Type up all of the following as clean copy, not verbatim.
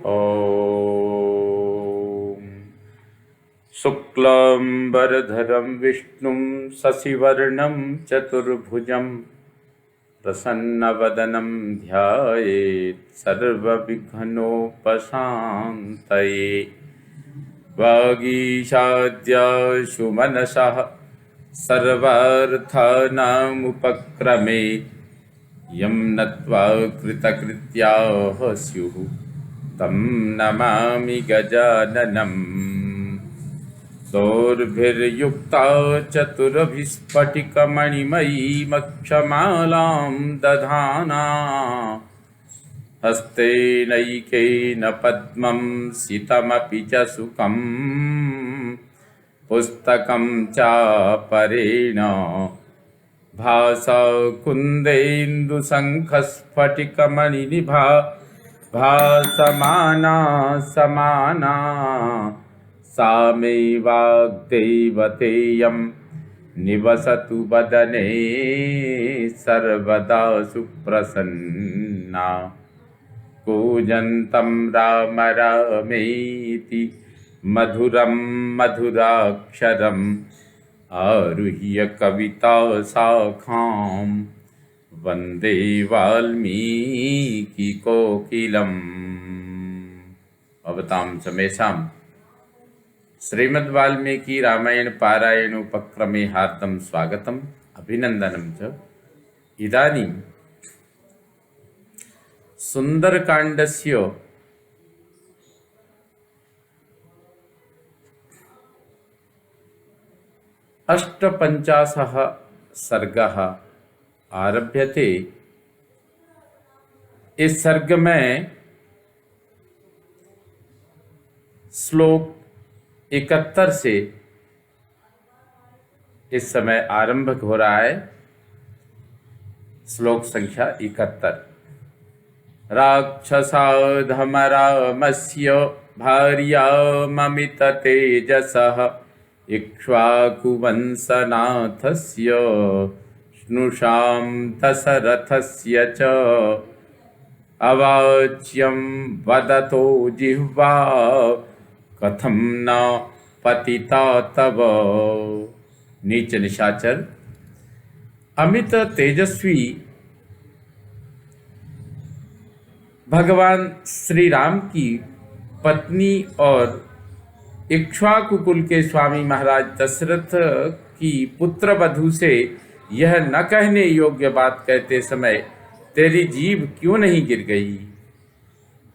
ॐ शुक्लाम्बरधरं विष्णुं शशिवर्णं चतुर्भुजं प्रसन्नवदनं ध्यायेत् सर्वविघ्नोपशान्तये। वागीशाद्याशु मनसः सर्वार्थानामुपक्रमे यं नत्वा कृतकृत्याः स्युः तं नमामि गजाननम्। दोर्भिर्युक्ता चतुरभिस्फटिकमणिमयीमक्षमालां दधाना हस्तेनैकेन पद्मं सितमपि च सुखं पुस्तकं चापरेण भासा कुन्देन्दुशङ्खस्फटिकमणिनिभा भासमाना समाना सा मे वाग्देवतेयं निवसतु वदने सर्वदा सुप्रसन्ना। कूजन्तं राम रामेति मधुरं मधुराक्षरम् आरुह्य कविता शाखां वन्दे वाल्मीकि कोकिलम्। अवतां समेषां श्रीमद् वाल्मीकि रामायण पारायण उपक्रमे हार्दं स्वागतम् अभिनन्दनं च। इदानीं सुन्दरकाण्डस्य अष्टपञ्चाशः सर्गः आरभ्यते। इस सर्ग में श्लोक 71 से इस समय आरंभ हो रहा है। श्लोक संख्या 71। राक्षसाधमरामस्य भार्याममित तेजसः इक्ष्वाकुवंशनाथस्य स्नुषां दशरथस्य च अवाच्यं वदतो जिह्वा कथं न पतिता तव। नीच निशाचर अमित तेजस्वी भगवान श्री राम की पत्नी और इक्ष्वाकुकुल के स्वामी महाराज दशरथ की पुत्र वधू से यह न कहने योग्य बात कहते समय तेरी जीभ क्यों नहीं गिर गई।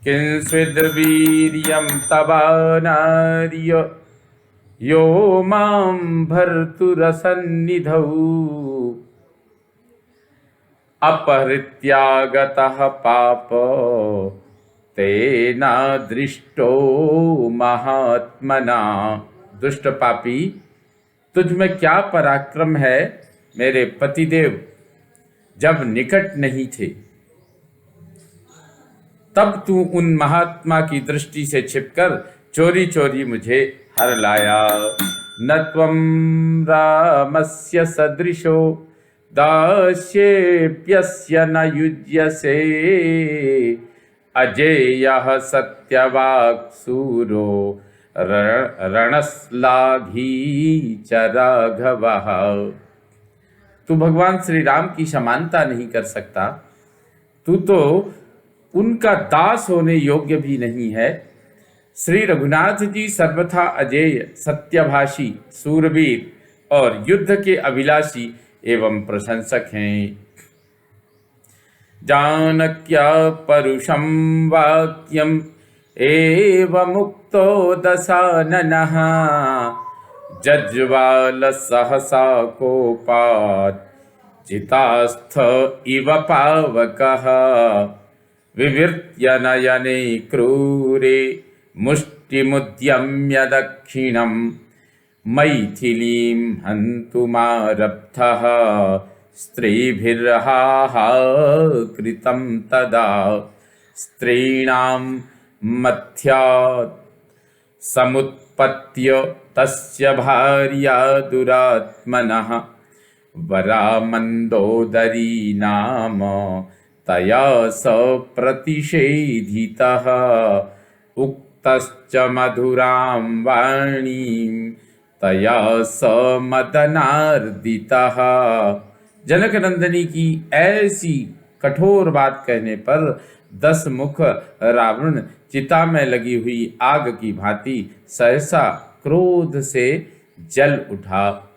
किंस्विद वीर्यं तवानार्य यो मां भर्तुरसन्निधौ अपहृत्यागतः पाप तेना दृष्टो महात्मना। दुष्ट पापी, तुझ में क्या पराक्रम है। मेरे पतिदेव जब निकट नहीं थे तब तू उन महात्मा की दृष्टि से छिपकर चोरी चोरी मुझे हर लाया। न त्वं रामस्य सदृशो दास्येऽप्यस्य न युज्यसे अजेयः सत्यवाक् शूरो रणश्लाघी च राघवः। तू भगवान श्री राम की समानता नहीं कर सकता। तू तो उनका दास होने योग्य भी नहीं है। श्री रघुनाथ जी सर्वथा अजेय, सत्यभाषी, सूरवीर और युद्ध के अभिलाषी एवं प्रशंसक हैं। जानक्या परुषं वाक्यम एवमुक्तो दशाननः जज्वाल सहसा कोपात् चितास्थ इव पावकः विवृत्य नयने क्रूरे मुष्टिमुद्यम्य दक्षिणं मैथिलीं हन्तुमारब्धः स्त्रीभिर्हाहाकृतं तदा। स्त्रीणां मध्यात् समुत्पत्य तस्य भार्या दुरात्मनः वरा मंदोदरी नाम तया स प्रतिषेधितः उक्तश्च मधुरां वाणीं तया स मदनार्दितः। जनक नंदिनी की ऐसी कठोर बात कहने पर 10 मुख रावण चिता में लगी हुई आग की भांति सहसा क्रोध से जल उठा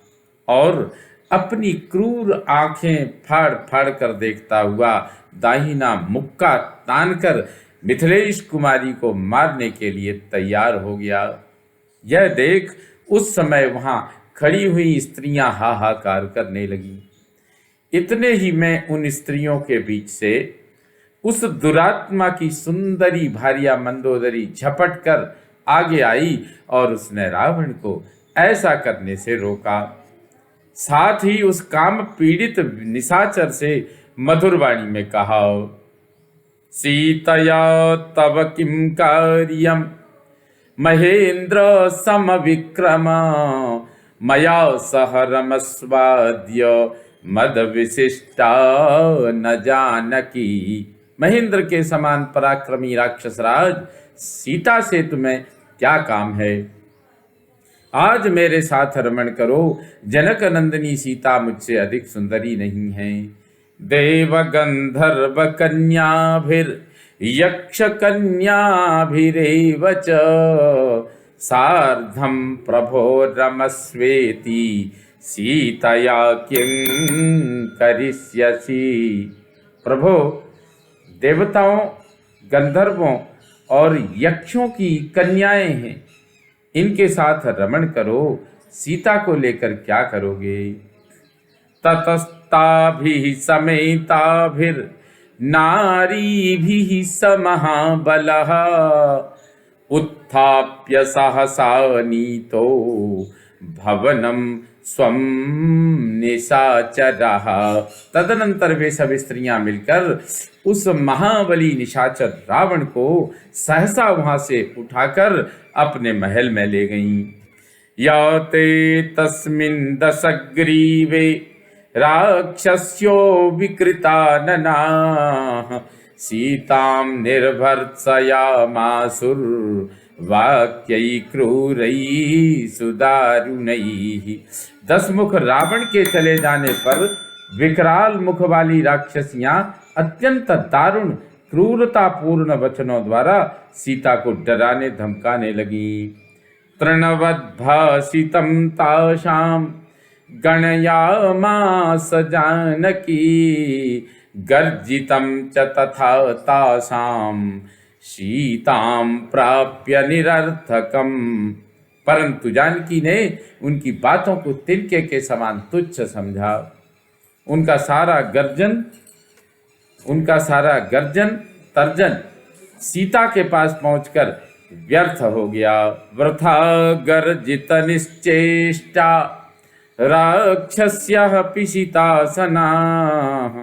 और अपनी क्रूर आंखें फाड़ फाड़ कर देखता हुआ दाहिना मुक्का तानकर मिथिलेश कुमारी को मारने के लिए तैयार हो गया। यह देख उस समय वहां खड़ी हुई स्त्रियां हाहाकार करने लगी। इतने ही में उन स्त्रियों के बीच से उस दुरात्मा की सुंदरी भार्या मंदोदरी झपट कर आगे आई और उसने रावण को ऐसा करने से रोका। साथ ही उस काम पीड़ित निशाचर से मधुर वाणी में कहा, सीतया तव किं कार्यम महेंद्र सम विक्रम मया सह रमस्वाद्य मद विशिष्टा न जानकी। महेंद्र के समान पराक्रमी राक्षसराज, सीता से तुम्हें क्या काम है? आज मेरे साथ रमण करो। जनक नंदिनी सीता मुझसे अधिक सुंदरी नहीं है। देव गंधर्व कन्याभिर यक्ष कन्याभिरेव च सार्धम प्रभो रमस्वेति सीतया किं करिष्यसि। प्रभो, देवताओं, गंधर्वों और यक्षों की कन्याएं हैं, इनके साथ रमण करो। सीता को लेकर क्या करोगे? ततस्ताभिः समेताभिर् नारीभिः स महाबलः उत्थाप्य सहसा नीतो भवनम स्वम निशाचरः। तदनंतर वे सब स्त्रियां मिलकर उस महाबली निशाचर रावण को सहसा वहां से उठाकर अपने महल में ले गईं। या ते तस्मिन् दशग्रीवे राक्षस्यो विकृताननाः सीतां निर्भर्त्सयामासुर्वाक्यै क्रूरैः सुदारुणैः। 10 मुख रावण के चले जाने पर विकराल मुख वाली राक्षसियां अत्यंत दारुण क्रूरतापूर्ण वचनों द्वारा सीता को डराने धमकाने लगी। तृणवद्भासितं तासां गणयामास जानकी गर्जितं च तथा तासां सीतां प्राप्य निरर्थकम्। परंतु जानकी ने उनकी बातों को तिनके के समान तुच्छ समझा। उनका सारा गर्जन तर्जन सीता के पास पहुंचकर व्यर्थ हो गया। वृथा गर्जित निश्चेष्टा राक्षस्यः पिशितासनाः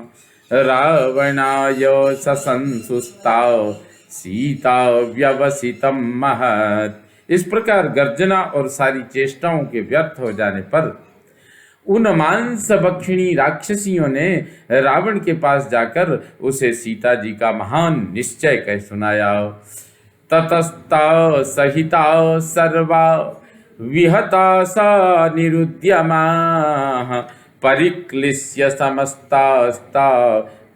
रावणाय ससंसुष्टा सीता व्यवसितं महत्। इस प्रकार गर्जना और सारी चेष्टाओं के व्यर्थ हो जाने पर उन मांस भक्षिणी राक्षसियों ने रावण के पास जाकर उसे सीता जी का महान निश्चय कह सुनाया। ततस्ता सहिता सर्वा विहता सा निरुद्यमाः परिक्लिश्य समस्तास्ता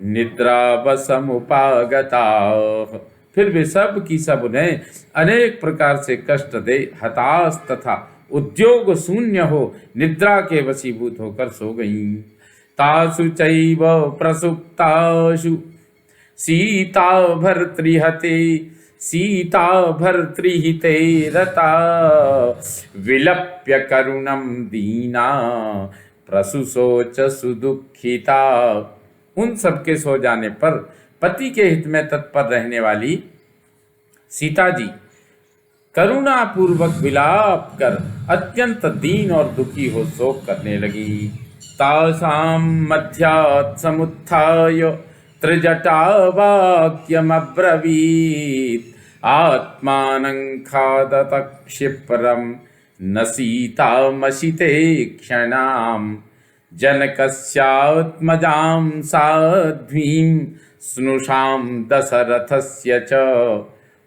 निद्रावसमुपागताः। फिर वे सब की सब उन्हें अनेक प्रकार से कष्ट दे हताश तथा उद्योग शून्य हो निद्रा के वशीभूत होकर सो गईं। तासु चैव प्रसुप्तासु सीता भर्तृहिते रता विलप्य करुणं दीना प्रसुशोच सुदुखिता। उन सबके सो जाने पर पति के हित में तत्पर रहने वाली सीता जी करुणा पूर्वक विलाप कर अत्यंत दीन और दुखी हो शोक करने लगी। तासां मध्यात् समुत्थाय त्रिजटा वाक्यमब्रवीत् आत्मानं खादत क्षिप्रं न सीतामशिते क्षणां जनकस्यात्मजां साध्वीं स्नुषां दशरथस्य च।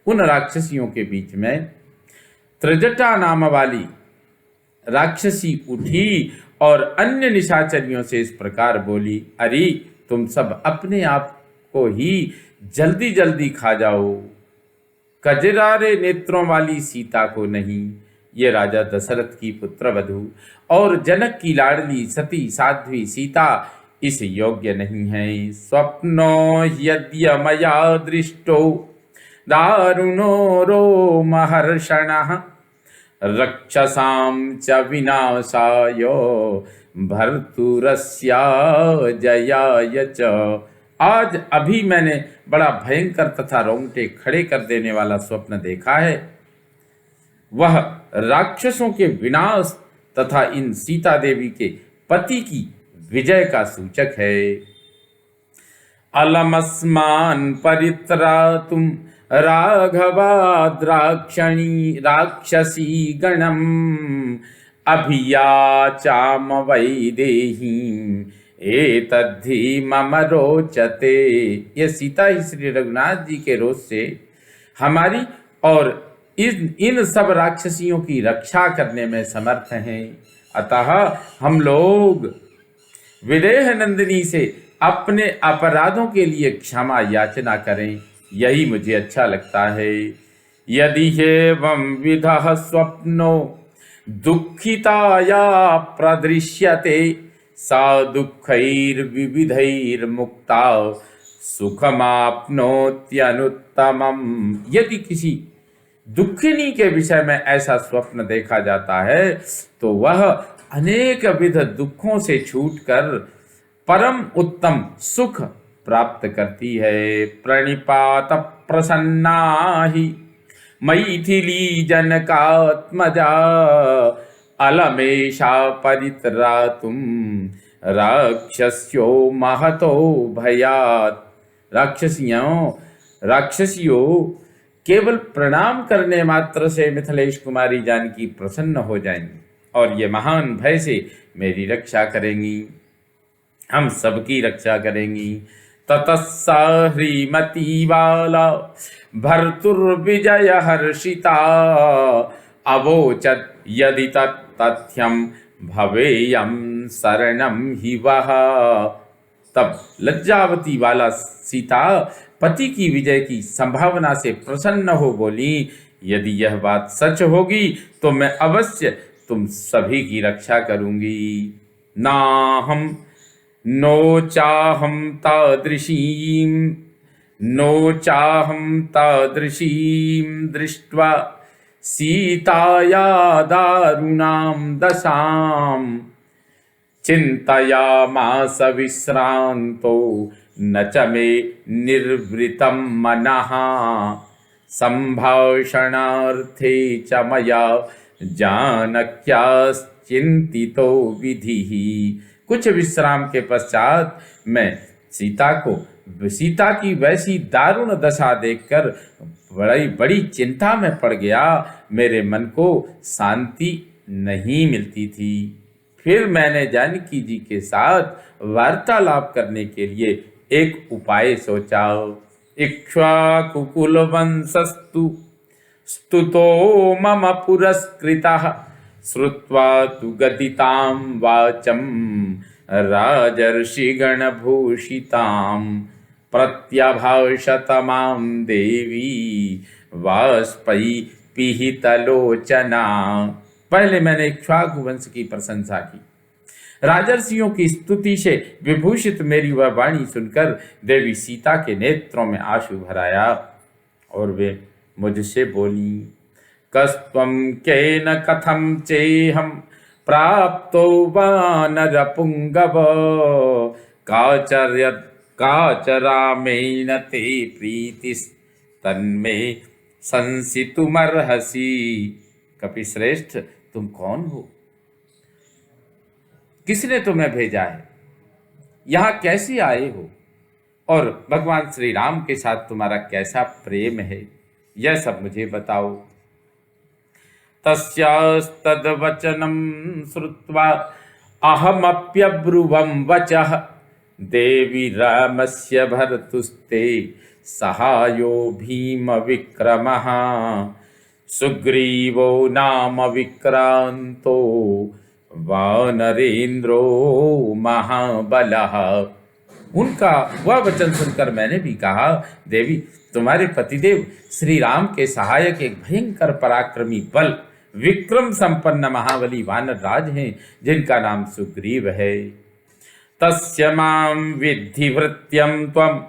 उन राक्षसियों के बीच में त्रिजटा नाम वाली राक्षसी उठी और अन्य निशाचरियों से इस प्रकार बोली, अरे तुम सब अपने आप को ही जल्दी जल्दी खा जाओ, कजरारे नेत्रों वाली सीता को नहीं। ये राजा दशरथ की पुत्रवधू और जनक की लाडली सती साध्वी सीता इस योग्य नहीं है। स्वप्नो यद्य मया दृष्टो दारुणो रोमहर्षणः रक्षसां च विनाशाय भर्तुरस्या जयाय च। आज अभी मैंने बड़ा भयंकर तथा रोंगटे खड़े कर देने वाला स्वप्न देखा है। वह राक्षसों के विनाश तथा इन सीता देवी के पति की विजय का सूचक है। अलमस्मान परित्रातुम राक्षसी गणम अभियाचाम वैदेहीं एतद्धि मम रोचते। ये सीता ही श्री रघुनाथ जी के रोष से हमारी और इन सब राक्षसियों की रक्षा करने में समर्थ हैं। अतः हम लोग विदेह नंदिनी से अपने अपराधों के लिए क्षमा याचना करें, यही मुझे अच्छा लगता है। यदि एवं विधः स्वप्नो दुःखिताया प्रदृश्यते सा दुःखैर्विविधैर्मुक्ता सुखमाप्नोत्यनुत्तमम्। यदि किसी दुखिनी के विषय में ऐसा स्वप्न देखा जाता है तो वह अनेक विध दुखों से छूटकर परम उत्तम सुख प्राप्त करती है। प्रणिपात प्रसन्ना ही मैथिली जनकात्मजा अलमेशा परित्रातुम राक्षस्यो महतो भयात्। राक्षसियों केवल प्रणाम करने मात्र से मिथिलेश कुमारी जानकी प्रसन्न हो जाएंगी और ये महान भय से मेरी रक्षा करेंगी, हम सबकी रक्षा करेंगी। ततस्सा ह्रीमती बाला भर्तुर्विजय हर्षिता अवोचत यदि तथ्यम भवेयम शरणम हि वह। तब लज्जावती वाला सीता पति की विजय की संभावना से प्रसन्न हो बोली, यदि यह बात सच होगी तो मैं अवश्य तुम सभी की रक्षा करूंगी। नाहम नो चाहम तादृशीं दृष्ट्वा सीताया दारुणां दशां चिन्तयामास विश्रांतो न च मे निर्वृतं मनः संभाषणार्थे च मया जानक्याश्चिन्तितो विधिः। कुछ विश्राम के पश्चात मैं सीता की वैसी दारुण दशा देखकर बड़ी चिंता में पड़ गया। मेरे मन को शांति नहीं मिलती थी। फिर मैंने जानकी जी के साथ वार्तालाप करने के लिए एक उपाय सोचा। इक्ष्वाकुकुलवंशस्तु स्तुतो मम पुरस्कृतः श्रुत्वा तु गदितां वाचं राजर्षिगणभूषितां प्रत्यभाषत मां देवी वाष्पई पिहितलोचना। पहले मैंने इक्ष्वाकु वंश की प्रशंसा की। राजर्षियों की स्तुति से विभूषित मेरी वह वाणी सुनकर देवी सीता के नेत्रों में आंसू भराया और वे मुझसे बोली, कस्त्वं केन कथं चेहं प्राप्तो वानरपुंगव काचरामेण ते प्रीतिस्तन्मे संसितुमर्हसि। कपिश्रेष्ठ, तुम कौन हो? किसने तुम्हें भेजा है? यहाँ कैसे आए हो? और भगवान श्री राम के साथ तुम्हारा कैसा प्रेम है, यह सब मुझे बताओ। तस्यास्तद्वचनं श्रुत्वा अहमप्यब्रुवं वचः देवी रामस्य भर्तुस्ते सहायो भीम विक्रमः सुग्रीवो नाम विक्रांतो वानरेंद्रो महाबलः। उनका वह वचन सुनकर मैंने भी कहा, देवी तुम्हारे पतिदेव श्री राम के सहायक एक भयंकर पराक्रमी बल विक्रम संपन्न महाबली वानर राज हैं, जिनका नाम सुग्रीव है। तस्य मां विद्धि भृत्यं त्वं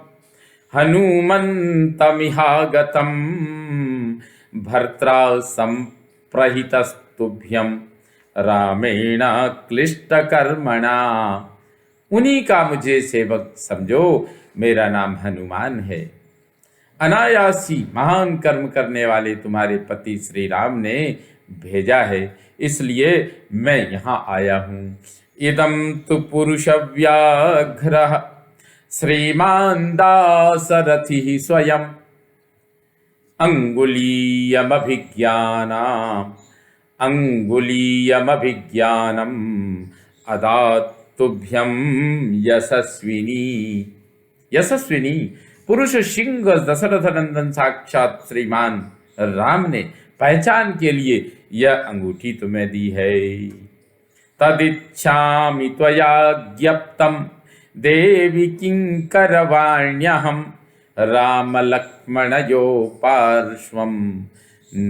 हनुमन्तमिहागतं भर्त्रा संप्रहितस्तुभ्यं रामेण क्लिष्टकर्मणा। उन्हीं का मुझे सेवक समझो, मेरा नाम हनुमान है। अनायासी महान कर्म करने वाले तुम्हारे पति श्री राम ने भेजा है, इसलिए मैं यहाँ आया हूँ। इदं तु पुरुष व्याघ्रः श्रीमान् दाशरथिः स्वयं अंगुलीयमभिज्ञानम् अदात् तुभ्यं यशस्विनी। यशस्विनी पुरुष सिंह दशरथ नंदन साक्षात श्रीमान राम ने पहचान के लिए यह अंगूठी तुम्हें दी है। तदिच्छामि त्वया ज्ञप्तं देवी किंकरवाण्यहं राम लक्ष्मणयो पार्श्वं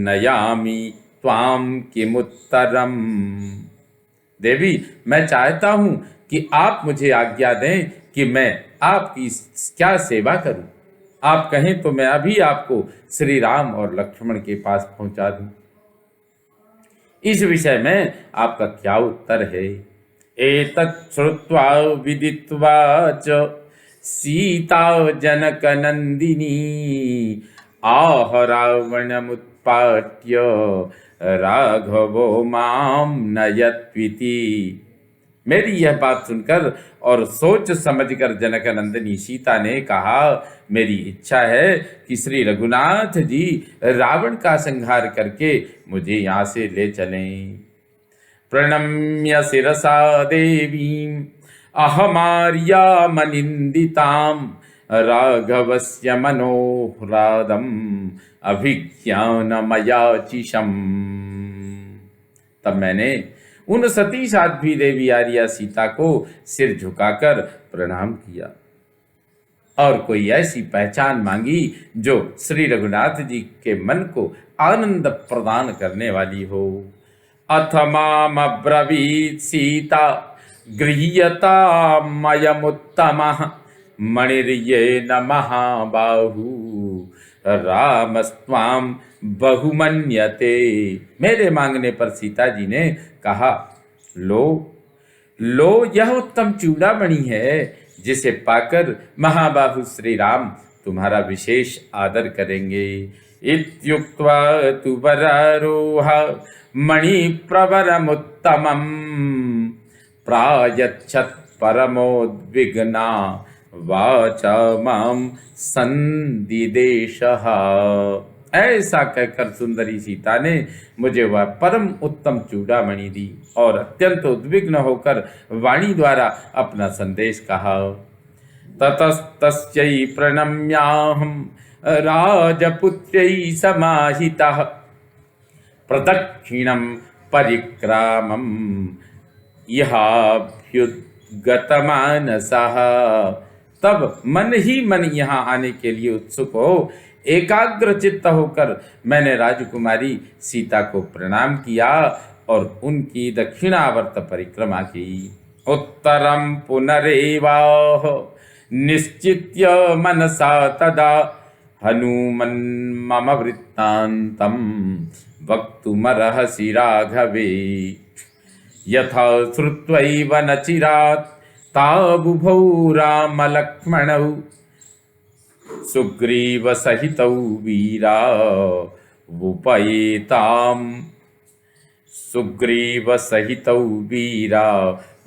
नयामि त्वां किमुत्तरम्। देवी मैं चाहता हूं कि आप मुझे आज्ञा दें कि मैं आपकी क्या सेवा करूं। आप कहें तो मैं अभी आपको श्री राम और लक्ष्मण के पास पहुंचा दूं। इस विषय में आपका क्या उत्तर है? एतत् श्रुत्वा विदित्वा च सीता जनक नंदिनी आह रावणमुत्पाट्य राघवो मां नयत्विति। मेरी यह बात सुनकर और सोच समझकर जनक नंदिनी सीता ने कहा, मेरी इच्छा है कि श्री रघुनाथ जी रावण का संहार करके मुझे यहाँ से ले चलें। प्रणम्य शिरसा देवीं अहमार्यामनिन्दितां राघवस्य मनोह्लादम् अभिज्ञानमयाचिशम्। तब मैंने उन सती साध्वी देवी आर्या सीता को सिर झुकाकर प्रणाम किया और कोई ऐसी पहचान मांगी जो श्री रघुनाथ जी के मन को आनंद प्रदान करने वाली हो। अथ मामब्रवीत् सीता गृह्यतामयमुत्तमः मणिर्येन महाबाहु रामस्त्वां बहुमन्यते। मेरे मांगने पर सीता जी ने कहा, लो यह उत्तम चूड़ामणि है, जिसे पाकर महाबाहु श्री राम तुम्हारा विशेष आदर करेंगे। इत्युक्त्वा तु वरारोह मणिप्रवरमुत्तमं प्रायच्छत् परमोद्विग्ना वाचा मां संदिदेशः। ऐसा कहकर सुंदरी सीता ने मुझे वह परम उत्तम चूड़ामणि दी और अत्यंत उद्विग्न होकर वाणी द्वारा अपना संदेश कहा। ततस्तस्यै प्रणम्याहं राजपुत्र्यै समाहितः प्रदक्षिणं परिक्रामं इहाभ्युद्गतमानसः। तब मन ही मन यहाँ आने के लिए उत्सुक हो एकाग्र चित्त होकर मैंने राजकुमारी सीता को प्रणाम किया और उनकी दक्षिणावर्त परिक्रमा की। उत्तरं पुनरेवाह निश्चित्य मनसा तदा हनुमन् मम वृत्तान्तं वक्तुमर्हसि राघवे। यथा श्रुत्वैव न चिरात् तावुभौ रामलक्ष्मणौ सुग्रीव सहितौ वीरा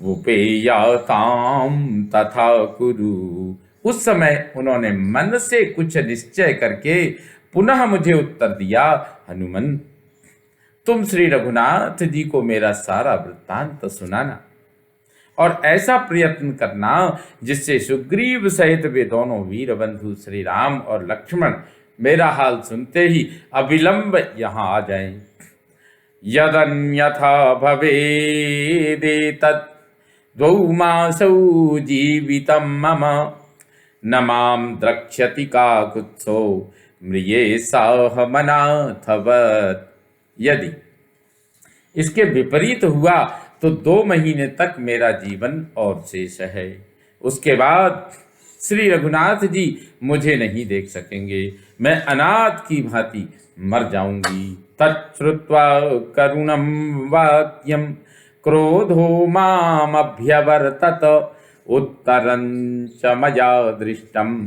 वुपेयातां तथा कुरु। उस समय उन्होंने मन से कुछ निश्चय करके पुनः मुझे उत्तर दिया, हनुमन तुम श्री रघुनाथ जी को मेरा सारा वृत्तांत सुनाना और ऐसा प्रयत्न करना जिससे सुग्रीव सहित वे दोनों वीर बंधु श्री राम और लक्ष्मण मेरा हाल सुनते ही अविलंब यहाँ आ जाएं। यदन्यथा भवेदेतत् द्वौ मासौ जीवितं मम न मां द्रक्ष्यति काकुत्सो म्रिये साहमनाथवत्। यदि इसके विपरीत हुआ तो 2 महीने तक मेरा जीवन और शेष है। उसके बाद श्री रघुनाथ जी मुझे नहीं देख सकेंगे, मैं अनाथ की भांति मर जाऊंगी। तच्छ्रुत्वा करुणं वाक्यं क्रोधो मामभ्यवर्तत उत्तरं च मया दृष्टं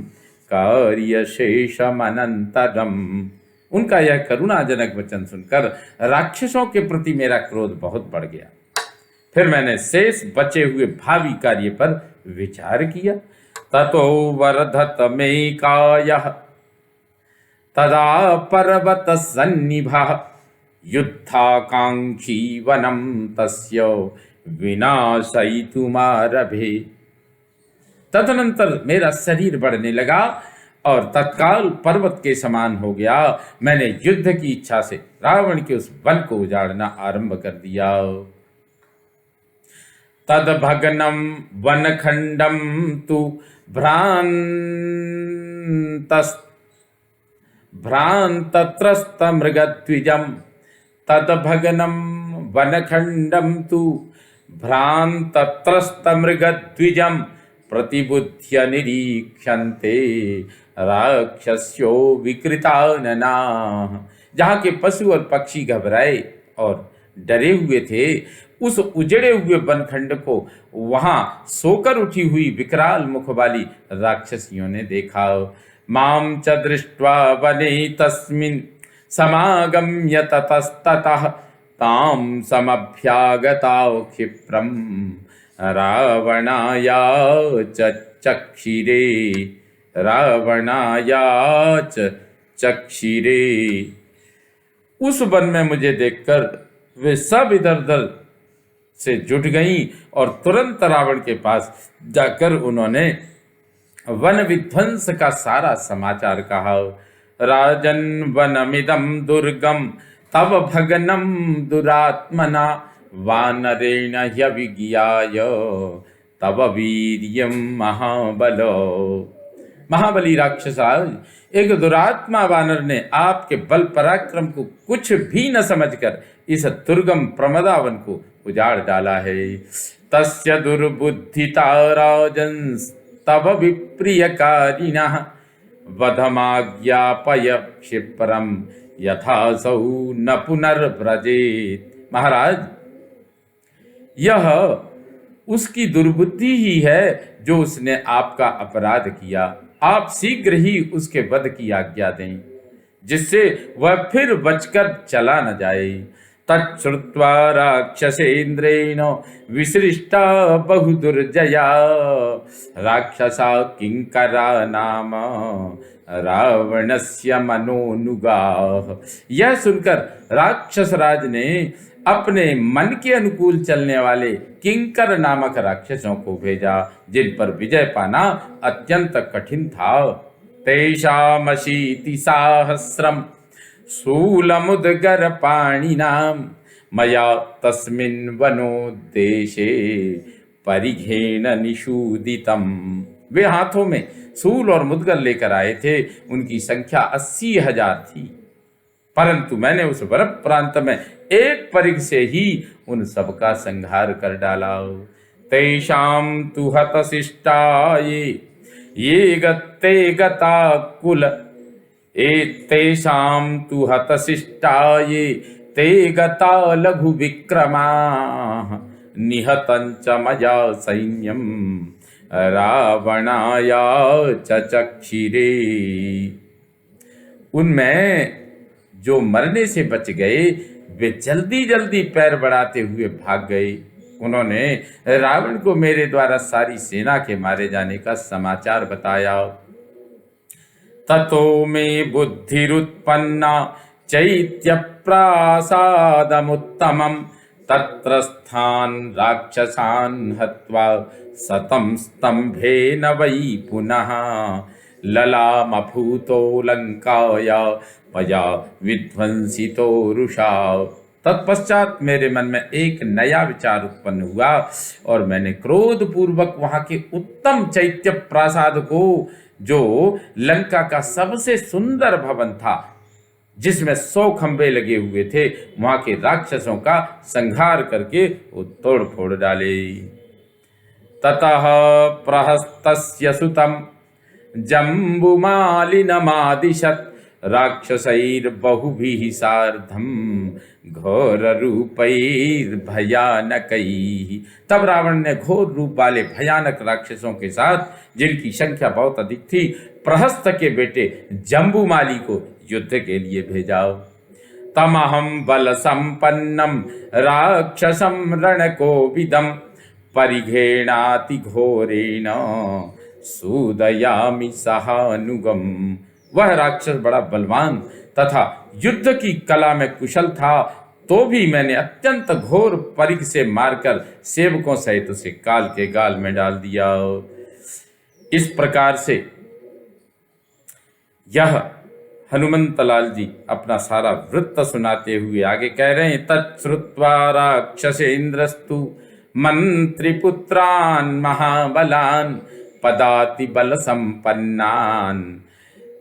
कार्यशेषमनन्तरम्। उनका यह करुणाजनक वचन सुनकर राक्षसों के प्रति मेरा क्रोध बहुत बढ़ गया। फिर मैंने शेष बचे हुए भावी कार्य पर विचार किया। ततो वर्धत मे कायः तदा पर्वत सन्निभः युद्धाकांक्षी वनं तस्य विनाशयितुमारभे। तदनंतर मेरा शरीर बढ़ने लगा और तत्काल पर्वत के समान हो गया। मैंने युद्ध की इच्छा से रावण के उस वन को उजाड़ना आरंभ कर दिया। तद भग्नं वनखंडं तु भ्रान्तत्रस्तमृगद्विजं तद भग्नं वनखंडं तु भ्रान्तत्रस्तमृगद्विजं प्रतिबुध्य निरीक्षन्ते राक्षस्यो विकृताननाः। जहाँ के पशु और पक्षी घबराए और डरे हुए थे, उस उजड़े हुए वनखंड को वहां सोकर उठी हुई विकराल मुख वाली राक्षसियों ने देखा। मां च दृष्ट्वा वने तस्मिन् समागम्य ततस्ततः तां समभ्यागतां क्षिप्रं रावणाया चक्षिरे। उस वन में मुझे देखकर वे सब इधर उधर से जुट गईं और तुरंत रावण के पास जाकर उन्होंने वन विध्वंस का सारा समाचार कहा। राजन वनमिदं दुर्गम तव भग्नं दुरात्मना वानरेण ह्यभिज्ञाय तव वीर्यं महाबलो। महाबली राक्षसराज, एक दुरात्मा वानर ने आपके बल पराक्रम को कुछ भी न समझकर इस दुर्गम प्रमदावन को उजाड़ डाला है। तस्य दुर्बुद्धिता राजन्स्तव विप्रियकारिणः वधमाज्ञापय क्षिप्रं यथासौ न पुनर्व्रजेत। महाराज, यह उसकी दुर्बुद्धि ही है जो उसने आपका अपराध किया। आप शीघ्र ही उसके वध की आज्ञा दें, जिससे वह फिर बचकर चला न जाए। तच्छ्रुत्वा राक्षसेन्द्रेण विसृष्टा बहुदुर्जया राक्षसा किंकरा नाम रावणस्य मनोनुगाः। यह सुनकर राक्षसराज ने अपने मन के अनुकूल चलने वाले किंकर नामक राक्षसों को भेजा, जिन पर विजय पाना अत्यंत कठिन था। तेषामशीति सहस्रम शूलमुद्गर पाणिनां मया तस्मिन् वनोद्देशे परिघेन निषूदितम। वे हाथों में शूल और मुद्गर लेकर आए थे। उनकी संख्या 80,000 थी, परंतु मैंने उस वन प्रांत में एक परिघ से ही उन सबका संहार कर डाला। तेषां तु हतशिष्टाये ये गते गता कुल तेषां तु हतशिष्टाये ते गता लघु विक्रमाः निहतं च मया सैन्यं रावणाया चक्षिरे। उनमें जो मरने से बच गए वे जल्दी जल्दी पैर बढ़ाते हुए भाग गए। उन्होंने रावण को मेरे द्वारा सारी सेना के मारे जाने का समाचार बताया। ततो मे बुद्धिरुत्पन्ना चैत्य प्रासादमुत्तमं तत्रस्थान् राक्षसान् हत्वा शतं स्तम्भेन वै पुनः ललामभूतो लंकाया मया विध्वंसितो रुषा। तत्पश्चात मेरे मन में एक नया विचार उत्पन्न हुआ और मैंने क्रोध पूर्वक वहां के उत्तम चैत्य प्रासाद को, जो लंका का सबसे सुंदर भवन था जिसमें 100 खंबे लगे हुए थे, वहां के राक्षसों का संहार करके वो तोड़ फोड़ डाले। ततः प्रहस्तस्य सुतम जम्बुमालिनमादिशत् राक्षसैर्बहुभिः सार्धं घोररूपैर्भयानकैः। तब रावण ने घोर रूप वाले भयानक राक्षसों के साथ, जिनकी संख्या बहुत अधिक थी, प्रहस्त के बेटे जम्बुमाली को युद्ध के लिए भेजा। तमहं बल संपन्नम राक्षसं रणकोविदं परिघेणाति घोरेण सूदयामि सहानुगम। वह राक्षस बड़ा बलवान तथा युद्ध की कला में कुशल था, तो भी मैंने अत्यंत घोर परिघ से मारकर सेवकों सहित उसे काल के गाल में डाल दिया। इस प्रकार से यह हनुमंतलाल जी अपना सारा वृत्त सुनाते हुए आगे कह रहे हैं। तच्छ्रुत्वा राक्षसेन्द्रस्तु मंत्रिपुत्रान् महाबलान् पदाति बल संपन्नान्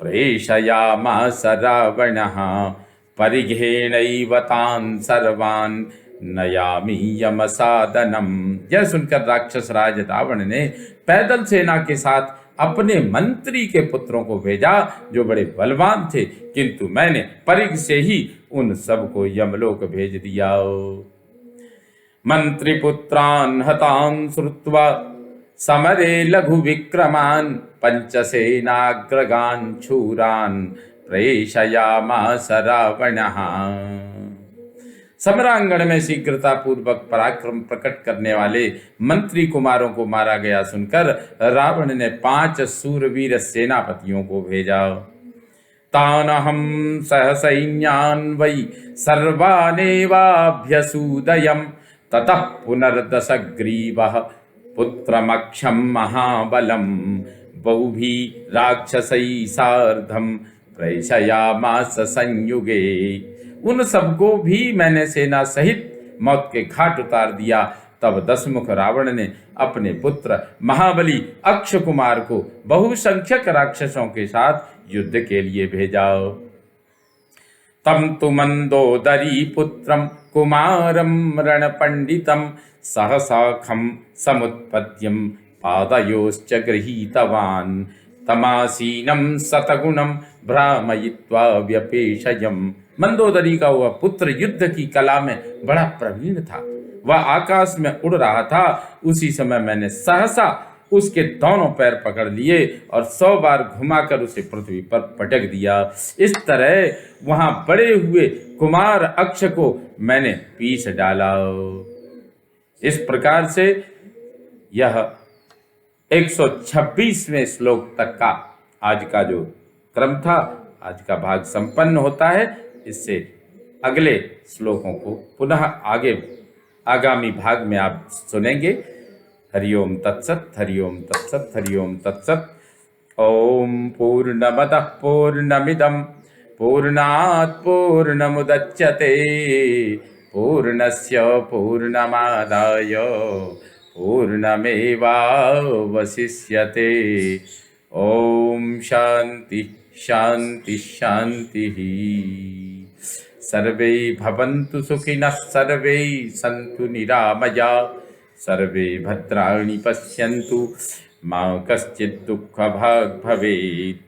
प्रेषयामास रावणः परिघेणैव तान् सर्वान् नयामि यमसादनम्। यह सुनकर राक्षस राज रावण ने पैदल सेना के साथ अपने मंत्री के पुत्रों को भेजा, जो बड़े बलवान थे, किंतु मैंने परिघ से ही उन सबको यमलोक भेज दिया। मंत्रिपुत्रान् हतान् श्रुत्वा समरे लघु विक्रमान् पंचसेनाग्रगान् शूरान् प्रेषयामास रावणः। समरांगण में शीघ्रता पूर्वक पराक्रम प्रकट करने वाले मंत्री कुमारों को मारा गया सुनकर रावण ने 5 सूरवीर सेनापतियों को भेजा। तानहं सहसैन्यान् वै सर्वानेवाभ्यसूदयम् ततः पुनर्दशग्रीवः पुत्रमक्षं महाबलम् बहुभिः राक्षसैः सार्धं प्रेषयामास संयुगे। उन सबको भी मैंने सेना सहित मौत के घाट उतार दिया। तब दशमुख रावण ने अपने पुत्र महाबली अक्ष कुमार को बहुसंख्यक राक्षसों के साथ युद्ध के लिए भेजा। तम तु मंदोदरी पुत्रम कुमारम रणपंडितम सहसाखम समुत्पद्यम पादयोश्च गृहीतवान् तमासीनं शतगुणं भ्रामयित्वा व्यपेशयम्। मंदोदरी का वह पुत्र युद्ध की कला में बड़ा प्रवीण था। वह आकाश में उड़ रहा था। उसी समय मैंने सहसा उसके दोनों पैर पकड़ लिए और 100 बार घुमाकर उसे पृथ्वी पर पटक दिया। इस तरह वहां बड़े हुए कुमार अक्ष को मैंने पीस डाला। इस प्रकार से यह 126वें श्लोक तक का आज का जो क्रम था, आज का भाग संपन्न होता है। इससे अगले श्लोकों को पुनः आगामी भाग में आप सुनेंगे। हरिओम तत्सत, हरिओम तत्सत, हरिओम तत्सत। ओम पूर्णमदः पूर्णमिदं पूर्णात् पूर्णमुदच्यते पूर्णस्य पूर्णमादाय पूर्णमेवावशिष्यते। ओम शांति शांति शांति। सर्वे भवन्तु सुखिनः, सर्वे सन्तु निरामया, सर्वे भद्राणि पश्यन्तु मा कश्चित् दुःखभाग् भवेत्।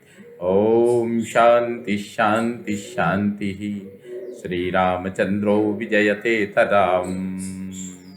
ओम शांति शांति शांति। श्रीरामचन्द्रो विजयते तदाम्।